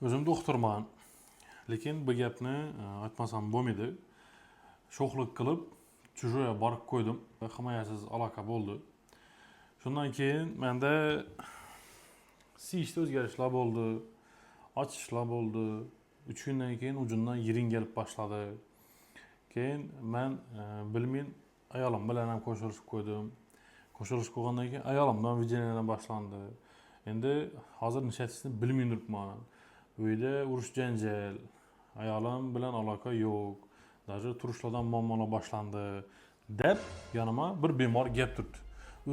Özüm doktorman. Lekin bu gapni aytmasam bo'lmaydi. Sho'xlik qilib, Chujuvga borib qo'ydim. Himoyasiz aloqa bo'ldi. Shundan keyin menda siyishda o'zgarishlar bo'ldi. Ochishlar bo'ldi. 3 kundan keyin ucundan yiring kelib boshladi. Keyin men bilmayin ayolim bilan ham qo'shilishib qo'ydim. Qo'shilishib qo'ygandan keyin ayolimdan videniyadan boshlandi. Endi hozir nishatishni bilmay turibman. Uyda urush janjal, ayolim bilan aloqa yo'q. Даже turishlardan muammolar boshlandi deb yonima bir bemor gap turdi.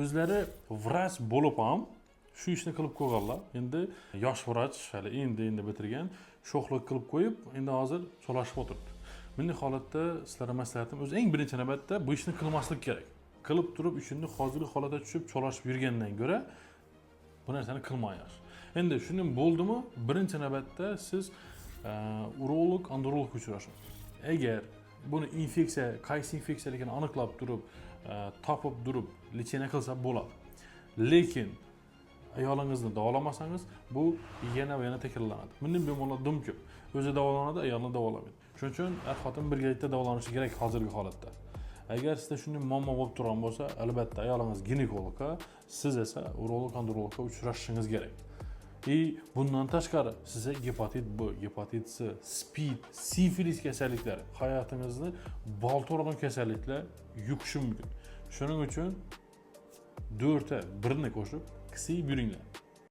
O'zlari vrach bo'lib ham shu ishni qilib qo'yganlar. Endi yosh vrach, hali endi bitirgan, sho'xlik qilib qo'yib, endi hozir so'rashib o'tirdi. Bunday holatda sizlarga maslahatim o'zi eng birinchi navbatda bu ishni qilmaslik kerak. Qilib turib ishni hozirgi holatga tushib cho'lashib yurgandan ko'ra bu narsani qilmaysiz. Endi shuning bo'ldimi? Birinchi navbatda siz urolog, andrologga uchrashing. Agar buni infeksiya, qaysi infeksiyaligini aniqlab turib, topib turib lecheniya qilsa bo'ladi. Lekin ayolingizni davolamasangiz, bu yana va yana takrorlanadi. Bunday bemorlar dum ko'p. O'zi davolanadi, ayolni davolamaydi. Shuning uchun er xotin birgalikda davolanishi kerak hozirgi holatda. Agar sizda shunday muammo bo'lib turgan bo'lsa, albatta ayolingiz ginekologga, siz esa urolog, andrologga uchrashishingiz kerak. Bundan tashqari sizga gepatit B, gepatit C, SPID, sifilis kasalliklari hayotingizni balta urgan kasalliklar yukishi mumkin. Shuning uchun 4 ta 1ni qo'shib qisib yuringlar.